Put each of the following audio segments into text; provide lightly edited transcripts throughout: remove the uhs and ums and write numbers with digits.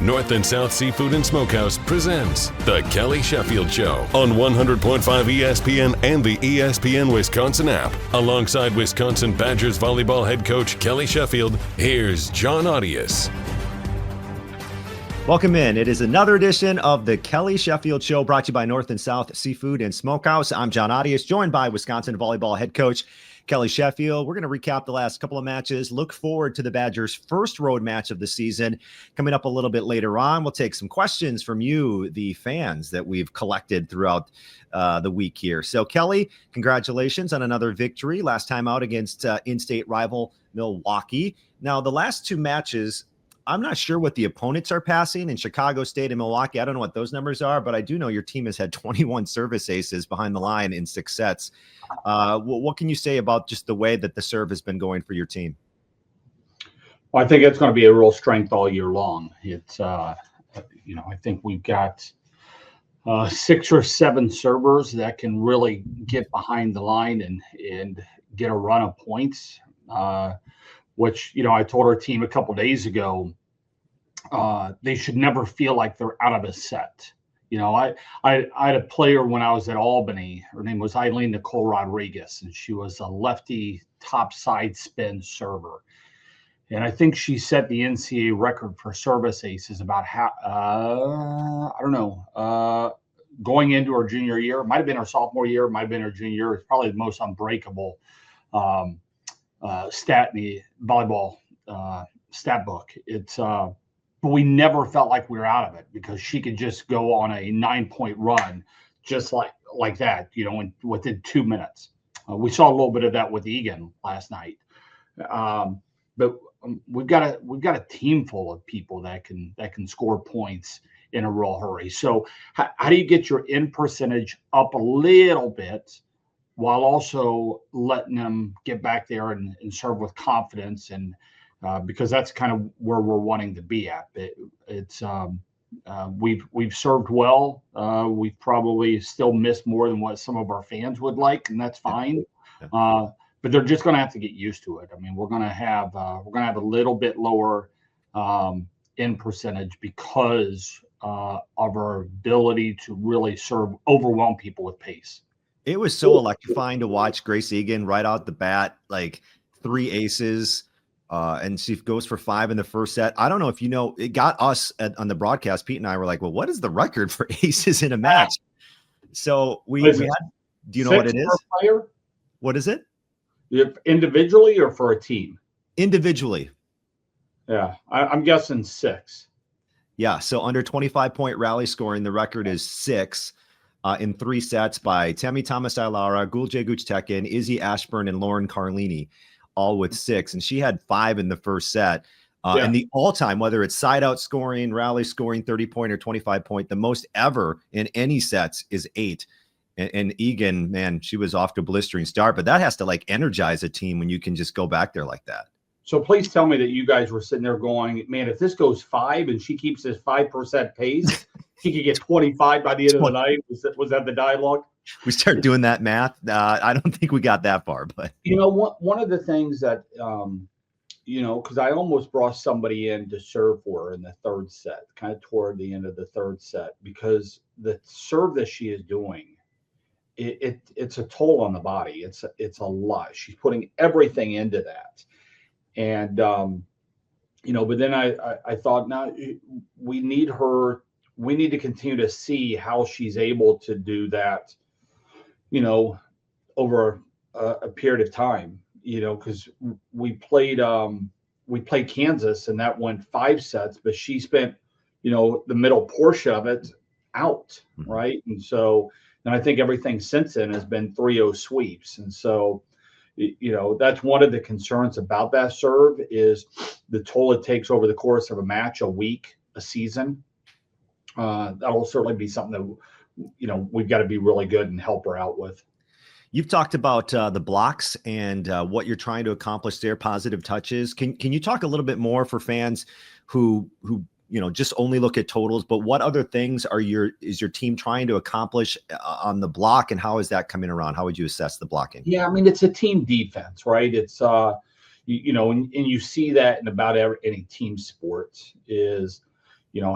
North and South Seafood and Smokehouse presents The Kelly Sheffield Show on 100.5 ESPN and the ESPN Wisconsin app. Alongside Wisconsin Badgers volleyball head coach Kelly Sheffield, here's Jon Arias. Welcome in. It is another edition of The Kelly Sheffield Show, brought to you by North and South Seafood and Smokehouse. I'm Jon Arias, joined by Wisconsin volleyball head coach Kelly Sheffield. We're going to recap the last couple of matches, look forward to the Badgers' first road match of the season coming up a little bit later on. We'll take some questions from you, the fans that we've collected throughout the week here. So, Kelly, congratulations on another victory, last time out against in-state rival Milwaukee. Now, the last two matches, I'm not sure what the opponents are passing in Chicago State and Milwaukee. I don't know what those numbers are, but I do know your team has had 21 service aces behind the line in 6 sets. What can you say about just the way that the serve has been going for your team? Well, I think it's going to be a real strength all year long. It's, I think we've got 6 or 7 servers that can really get behind the line and get a run of points. Which, I told our team a couple of days ago, they should never feel like they're out of a set. I had a player when I was at Albany. Her name was Eileen Nicole Rodriguez, and she was a lefty top side spin server. And I think she set the NCAA record for service aces about going into her junior year. It might have been her sophomore year, it might have been her junior year. It's probably the most unbreakable stat in the volleyball stat book. It's but we never felt like we were out of it because she could just go on a 9-point run just like that, within 2 minutes. We saw a little bit of that with Egan last night, but we've got a team full of people that can score points in a real hurry. So how do you get your in percentage up a little bit while also letting them get back there and serve with confidence, and because that's kind of where we're wanting to be at. We've served well. We've probably still missed more than what some of our fans would like, and that's fine. But they're just going to have to get used to it. I mean, we're going to have a little bit lower in percentage because of our ability to really overwhelm people with pace. It was so electrifying to watch Grace Egan right out the bat, like 3 aces, and she goes for 5 in the first set. I don't know if it got us on the broadcast. Pete and I were like, well, what is the record for aces in a match? So we had, do you know what it is? Player? What is it? Individually or for a team? Individually. Yeah, I'm guessing 6. Yeah, so under 25-point rally scoring, the record is 6. In 3 sets by Tammy Thomas-Ailara, Gulje Guchtekin, Izzy Ashburn, and Lauren Carlini, all with 6. And she had 5 in the first set. And the all-time, whether it's side-out scoring, rally scoring, 30-point or 25-point, the most ever in any sets is 8. And Egan, man, she was off to a blistering start. But that has to, energize a team when you can just go back there like that. So please tell me that you guys were sitting there going, man, if this goes 5 and she keeps this 5% pace, he could get 25 by the end of the night. Was that the dialogue? We start doing that math. I don't think we got that far, but one of the things that because I almost brought somebody in to serve for her in the 3rd set, kind of toward the end of the 3rd set, because the serve that she is doing, it's a toll on the body. It's a lot. She's putting everything into that, and but then I thought, now we need her. We need to continue to see how she's able to do that, over a period of time, because we played Kansas and that went 5 sets, but she spent, the middle portion of it out. Right. And so, and I think everything since then has been 3-0 sweeps. And so, that's one of the concerns about that serve is the toll it takes over the course of a match, a week, a season. That'll certainly be something that, we've got to be really good and help her out with. You've talked about the blocks and what you're trying to accomplish there, positive touches. Can you talk a little bit more for fans who just only look at totals, but what other things is your team trying to accomplish on the block, and how is that coming around? How would you assess the blocking? Yeah, I mean, it's a team defense, right? It's and you see that in about any team sport is,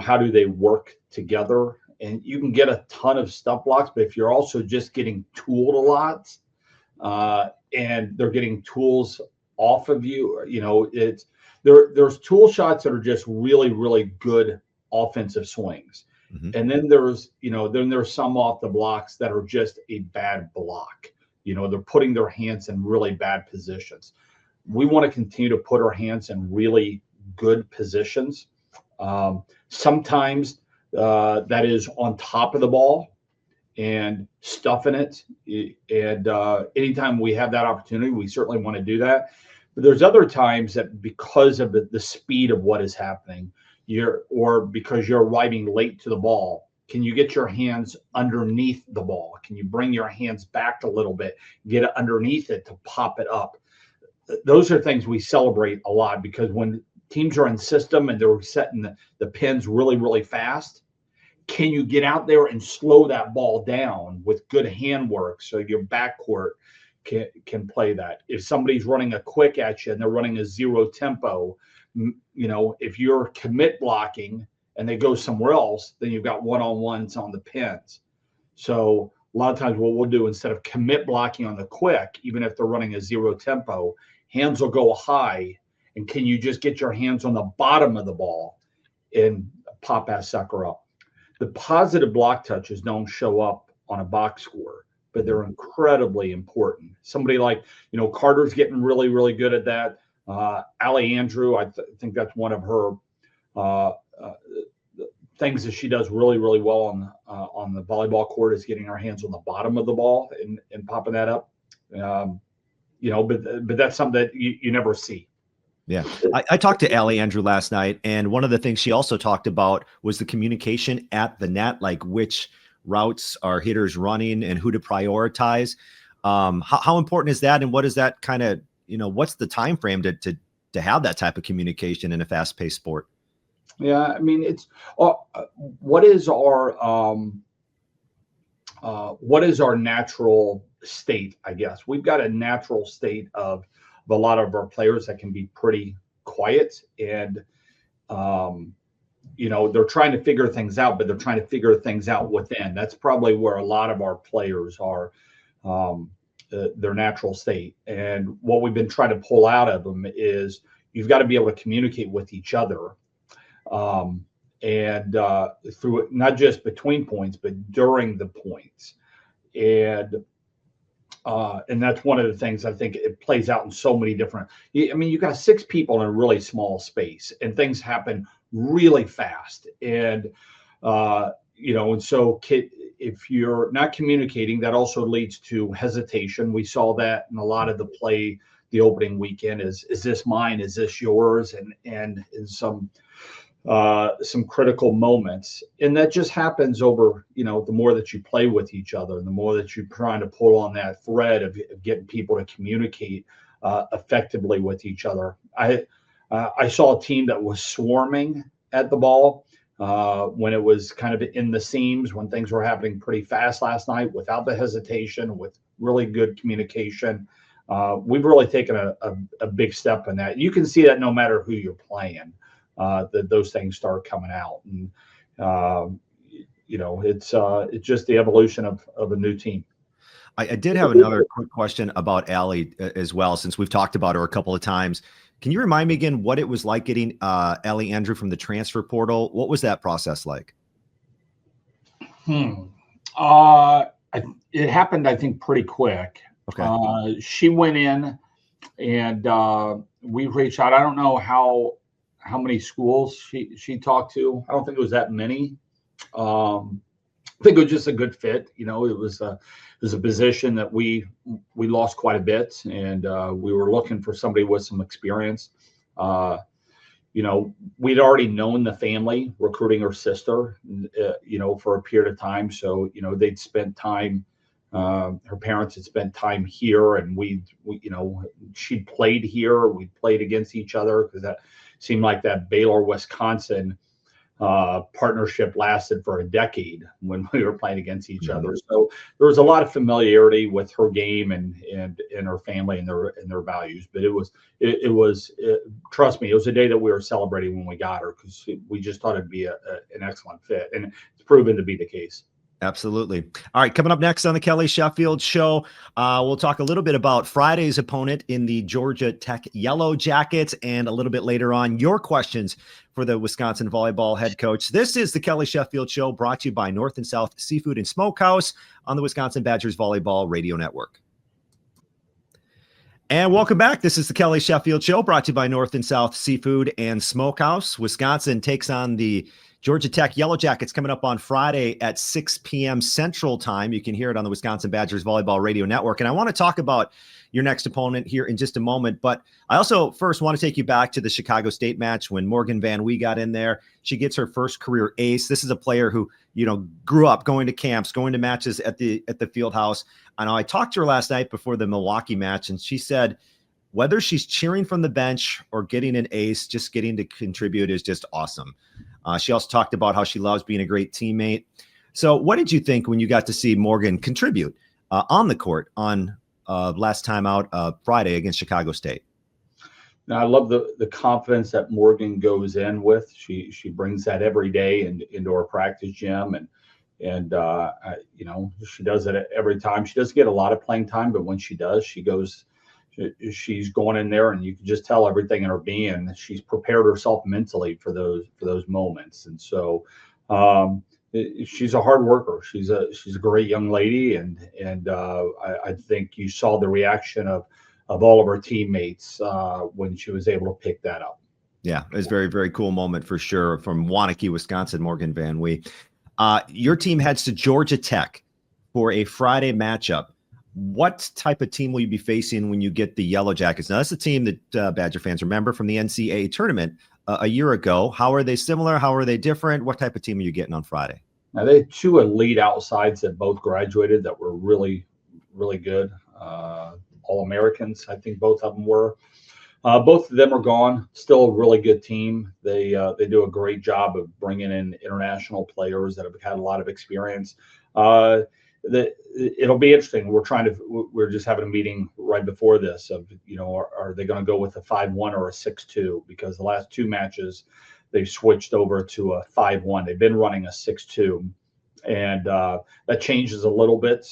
how do they work together? And you can get a ton of stuff blocks, but if you're also just getting tooled a lot, and they're getting tools off of you, there's tool shots that are just really, really good offensive swings. Mm-hmm. And then there's some off the blocks that are just a bad block. They're putting their hands in really bad positions. We want to continue to put our hands in really good positions. Sometimes that is on top of the ball and stuffing it. And anytime we have that opportunity, we certainly want to do that. But there's other times that because of the speed of what is happening, or because you're arriving late to the ball, can you get your hands underneath the ball? Can you bring your hands back a little bit, get it underneath it to pop it up? Those are things we celebrate a lot, because when teams are in system and they're setting the pins really, really fast, can you get out there and slow that ball down with good handwork so your backcourt can play that? If somebody's running a quick at you and they're running a 0 tempo, if you're commit blocking and they go somewhere else, then you've got one-on-ones on the pins. So a lot of times what we'll do, instead of commit blocking on the quick, even if they're running a 0 tempo, hands will go high. And can you just get your hands on the bottom of the ball and pop that sucker up? The positive block touches don't show up on a box score, but they're incredibly important. Somebody like, Carter's getting really, really good at that. Allie Andrew, I think that's one of her things that she does really, really well on the volleyball court, is getting her hands on the bottom of the ball and popping that up. But that's something that you never see. Yeah. I talked to Allie Andrew last night, and one of the things she also talked about was the communication at the net, like which routes are hitters running and who to prioritize. How important is that? And what is that kind of, what's the time frame to have that type of communication in a fast-paced sport? Yeah, I mean, it's what is our natural state? I guess we've got a natural state of a lot of our players that can be pretty quiet, and they're trying to figure things out, but they're trying to figure things out within. That's probably where a lot of our players are, their natural state. And what we've been trying to pull out of them is you've got to be able to communicate with each other, and through it, not just between points, but during the points. And that's one of the things I think it plays out in so many different. You've got 6 people in a really small space, and things happen really fast. And and so if you're not communicating, that also leads to hesitation. We saw that in a lot of the play the opening weekend. Is this mine? Is this yours? And in some critical moments, and that just happens over the more that you play with each other, and the more that you're trying to pull on that thread of getting people to communicate effectively with each other. I saw a team that was swarming at the ball when it was kind of in the seams, when things were happening pretty fast last night, without the hesitation, with really good communication. We've really taken a big step in that. You can see that no matter who you're playing, that those things start coming out, and it's just the evolution of a new team. I did have another quick question about Allie as well, since we've talked about her a couple of times. Can you remind me again what it was like getting Allie Andrew from the transfer portal? What was that process like? It happened, I think, pretty quick. Okay. She went in, and we reached out. I don't know how many schools she talked to. I don't think it was that many. I think it was just a good fit. It was a position that we lost quite a bit, and we were looking for somebody with some experience. We'd already known the family, recruiting her sister, for a period of time. So, they'd spent time, her parents had spent time here, and she played here. We played against each other, because that seemed like that Baylor, Wisconsin partnership lasted for a decade when we were playing against each other. So there was a lot of familiarity with her game and her family and their values. But it was trust me, it was a day that we were celebrating when we got her, because we just thought it'd be an excellent fit, and it's proven to be the case. Absolutely. All right, coming up next on the Kelly Sheffield Show, we'll talk a little bit about Friday's opponent in the Georgia Tech Yellow Jackets, and a little bit later on, your questions for the Wisconsin volleyball head coach. This is the Kelly Sheffield Show, brought to you by North and South Seafood and Smokehouse on the Wisconsin Badgers Volleyball Radio Network. And welcome back. This is the Kelly Sheffield Show, brought to you by North and South Seafood and Smokehouse. Wisconsin takes on the Georgia Tech Yellow Jackets coming up on Friday at 6 p.m. Central Time. You can hear it on the Wisconsin Badgers Volleyball Radio Network. And I want to talk about your next opponent here in just a moment. But I also first want to take you back to the Chicago State match when Morgan Van Wee got in there. She gets her first career ace. This is a player who, grew up going to camps, going to matches at the field house. I know I talked to her last night before the Milwaukee match, and she said whether she's cheering from the bench or getting an ace, just getting to contribute is just awesome. She also talked about how she loves being a great teammate. So what did you think when you got to see Morgan contribute on the court on last time out Friday against Chicago State? Now, I love the confidence that Morgan goes in with. She brings that every day into her practice gym, and she does it every time. She doesn't get a lot of playing time, but when she does, she's going in there, and you can just tell everything in her being. She's prepared herself mentally for those moments, and so she's a hard worker. She's a great young lady, and I think you saw the reaction of all of her teammates when she was able to pick that up. Yeah, it was a very, very cool moment for sure from Waunakee, Wisconsin, Morgan Van Wee. Your team heads to Georgia Tech for a Friday matchup. What type of team will you be facing when you get the Yellow Jackets? Now, that's a team that Badger fans remember from the NCAA tournament a year ago. How are they similar? How are they different? What type of team are you getting on Friday? Now, they had two elite outsides that both graduated that were really, really good. All-Americans, I think both of them were. Both of them are gone. Still a really good team. They do a great job of bringing in international players that have had a lot of experience. It'll be interesting. We're just having a meeting right before this of, are they going to go with a 5-1 or a 6-2? Because the last two matches, they've switched over to a 5-1. They've been running a 6-2, and that changes a little bit.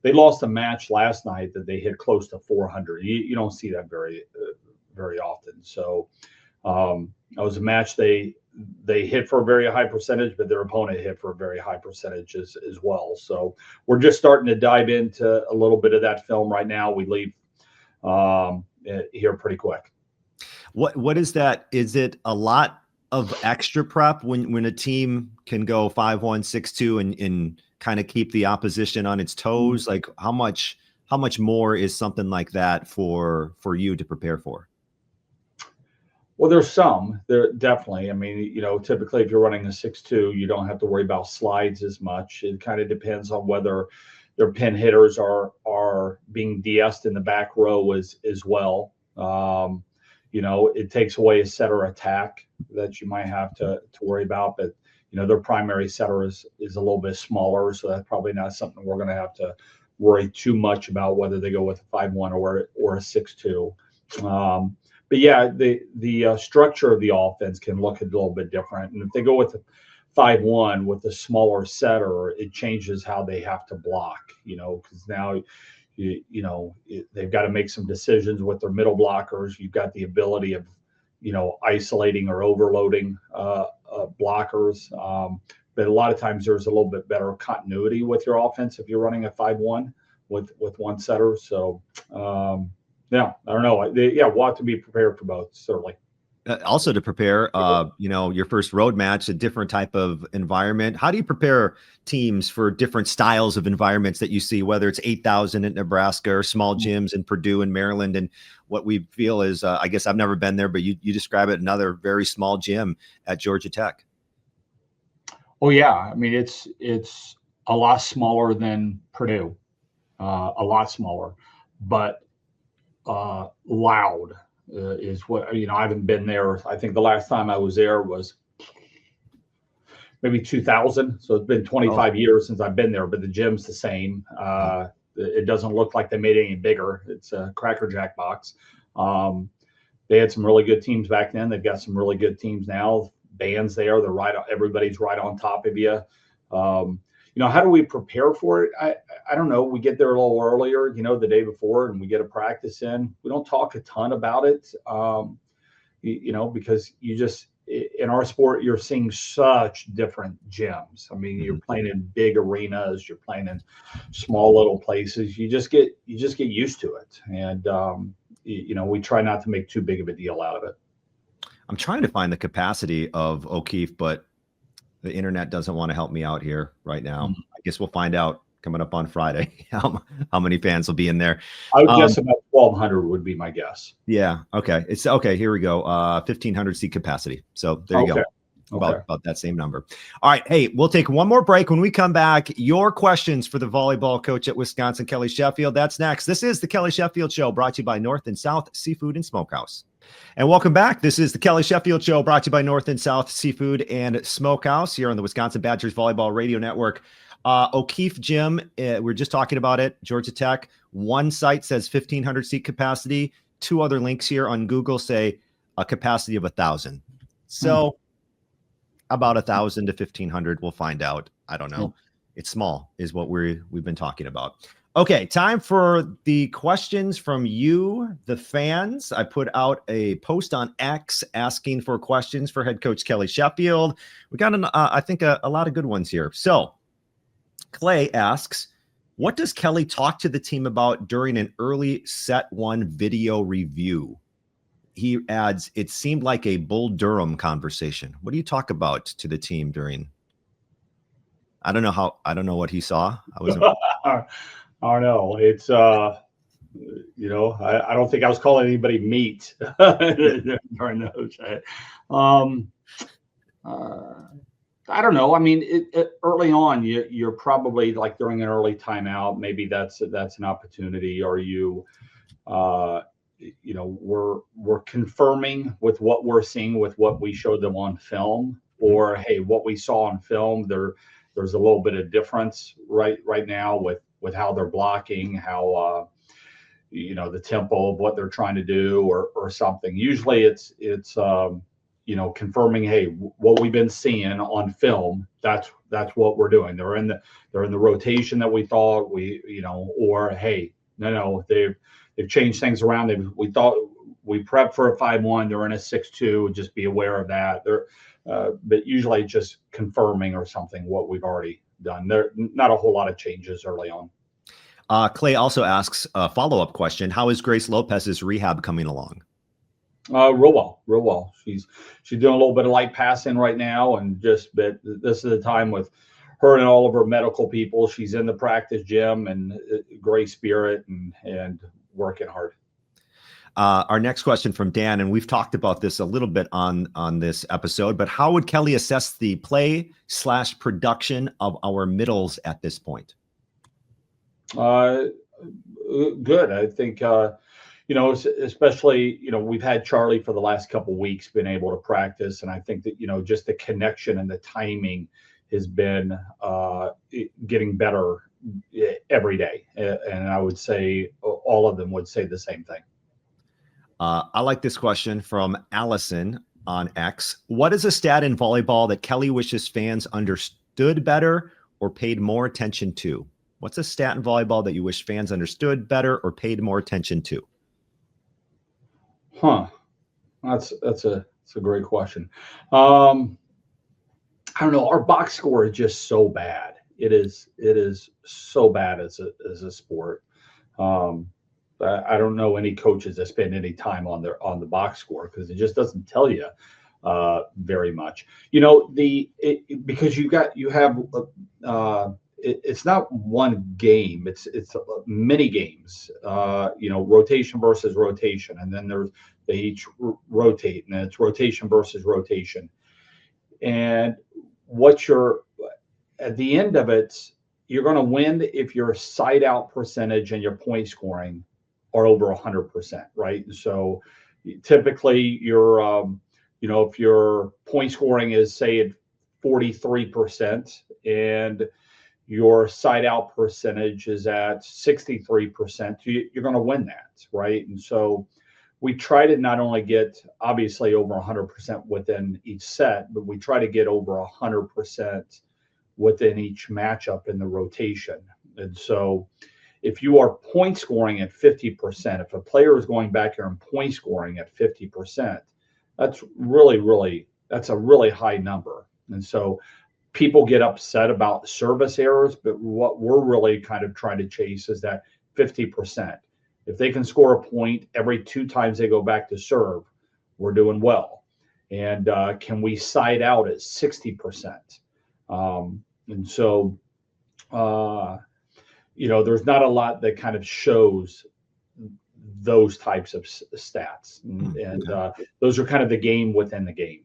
They lost a match last night that they hit close to 400. You don't see that very often. So it was a match they hit for a very high percentage, but their opponent hit for a very high percentage as well. So we're just starting to dive into a little bit of that film right now. We leave here pretty quick. What is that? Is it a lot of extra prep when a team can go 5-1, 6-2 and kind of keep the opposition on its toes? Like how much more is something like that for you to prepare for? Well, there definitely. I mean, typically if you're running a 6-2, you don't have to worry about slides as much. It kind of depends on whether their pin hitters are being de-essed in the back row as well. It takes away a setter attack that you might have to worry about, but their primary setter is a little bit smaller, so that's probably not something we're going to have to worry too much about, whether they go with a 5-1 or a 6-2. But yeah, the structure of the offense can look a little bit different. And if they go with a 5-1 with a smaller setter, it changes how they have to block, because now they've got to make some decisions with their middle blockers. You've got the ability of isolating or overloading blockers. But a lot of times there's a little bit better continuity with your offense if you're running a 5-1 with one setter. So, I don't know. We'll have to be prepared for both, certainly. Also to prepare, your first road match, a different type of environment. How do you prepare teams for different styles of environments that you see, whether it's 8,000 at Nebraska or small gyms in Purdue and Maryland? And what we feel is, I guess I've never been there, but you describe it, another very small gym at Georgia Tech. Oh yeah. I mean, it's a lot smaller than Purdue, a lot smaller, but loud. Is what I haven't been there. I think the last time I was there was maybe 2000. So it's been 25 years since I've been there, but the gym's the same. It doesn't look like they made it any bigger. It's a Cracker Jack box. They had some really good teams back then. They've got some really good teams now. Bands there. They're right. Everybody's right on top of you. How do we prepare for it? I don't know. We get there a little earlier, the day before, and we get a practice in. We don't talk a ton about it, because in our sport, you're seeing such different gyms. I mean, you're playing in big arenas, you're playing in small little places. You just get used to it, and we try not to make too big of a deal out of it. I'm trying to find the capacity of O'Keefe, but the internet doesn't want to help me out here right now. I guess we'll find out coming up on Friday how many fans will be in there. I would guess about 1,200 would be my guess. Yeah. Okay. It's okay. Here we go. 1,500 seat capacity. So there you go. About that same number. All right. Hey, we'll take one more break. When we come back, your questions for the volleyball coach at Wisconsin, Kelly Sheffield. That's next. This is the Kelly Sheffield Show, brought to you by North and South Seafood and Smokehouse. And welcome back. This is the Kelly Sheffield Show, brought to you by North and South Seafood and Smokehouse here on the Wisconsin Badgers Volleyball Radio Network. O'Keefe Gym, we're just talking about it. Georgia Tech. One site says 1,500 seat capacity. Two other links here on Google say a capacity of 1,000. So about 1,000 to 1,500. We'll find out. I don't know. It's small is what we've been talking about. Okay, time for the questions from you, the fans. I put out a post on X asking for questions for head coach Kelly Sheffield. We got, I think, a lot of good ones here. So Clay asks, what does Kelly talk to the team about during an early set one video review? He adds, it seemed like a Bull Durham conversation. What do you talk about to the team during? I don't know what he saw. I don't know. It's, I don't think I was calling anybody meat during those. I don't know. I mean, early on, you're probably like during an early timeout. Maybe that's an opportunity. Or we're confirming with what we're seeing with what we showed them on film. Or hey, what we saw on film, there's a little bit of difference right now with how they're blocking, how the tempo of what they're trying to do, or something. Usually it's confirming, hey, what we've been seeing on film, that's what we're doing. They're in the rotation that we thought or hey, no, they've changed things around. We thought we prepped for a 5-1, they're in a 6-2. Just be aware of that. But usually just confirming or something what we've already done. There not a whole lot of changes early on. Clay also asks a follow-up question. How is Grace Lopez's rehab coming along? Real well. She's doing a little bit of light passing right now, but this is the time with her and all of her medical people. She's in the practice gym and great spirit and working hard. Our next question from Dan, and we've talked about this a little bit on this episode, but how would Kelly assess the play/production of our middles at this point? Good. I think, especially, we've had Charlie for the last couple of weeks been able to practice. And I think that, just the connection and the timing has been getting better every day. And I would say all of them would say the same thing. I like this question from Allison on X. What is a stat in volleyball that Kelly wishes fans understood better or paid more attention to? What's a stat in volleyball that you wish fans understood better or paid more attention to? That's a great question. I don't know. Our box score is just so bad. It is so bad as a sport. I don't know any coaches that spend any time on the box score because it just doesn't tell you very much. Because you have it's not one game. It's many games. Rotation versus rotation, and then they each rotate, and it's rotation versus rotation. And at the end of it, you're going to win if your side out percentage and your point scoring are over 100%, right? So typically if your point scoring is say at 43% and your side out percentage is at 63%, you're going to win that, right? And so we try to not only get obviously over 100% within each set, but we try to get over 100% within each matchup in the rotation. And so if you are point scoring at 50%, if a player is going back here and point scoring at 50%, that's a really high number. And so people get upset about service errors, but what we're really kind of trying to chase is that 50%. If they can score a point every 2 times they go back to serve, we're doing well. And can we side out at 60%? And so, there's not a lot that kind of shows those types of stats. And those are kind of the game within the game.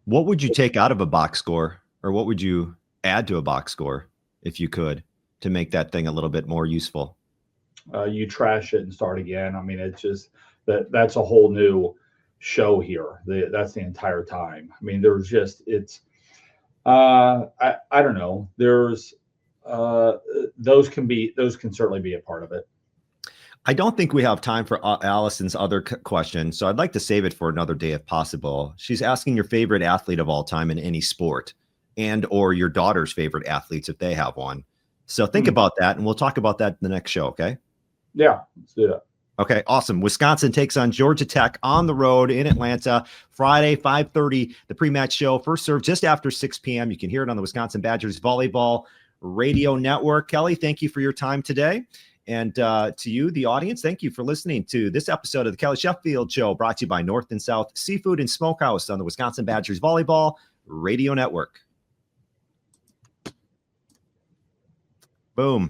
What would you take out of a box score, or what would you add to a box score if you could, to make that thing a little bit more useful? You trash it and start again. I mean, it's just that's a whole new show here. That's the entire time. I mean, there's just, I don't know. There's those can certainly be a part of it. I don't think we have time for Allison's other question, so I'd like to save it for another day if possible. She's asking your favorite athlete of all time in any sport, and or your daughter's favorite athletes if they have one. So think about that, and we'll talk about that in the next show, okay? Yeah, let's do that. Okay, awesome. Wisconsin takes on Georgia Tech on the road in Atlanta, Friday, 5:30, the pre-match show. First serve just after 6 p.m. You can hear it on the Wisconsin Badgers Volleyball Radio Network. Kelly, thank you for your time today. And to you, the audience, thank you for listening to this episode of the Kelly Sheffield Show, brought to you by North and South Seafood and Smokehouse on the Wisconsin Badgers Volleyball Radio Network. Boom.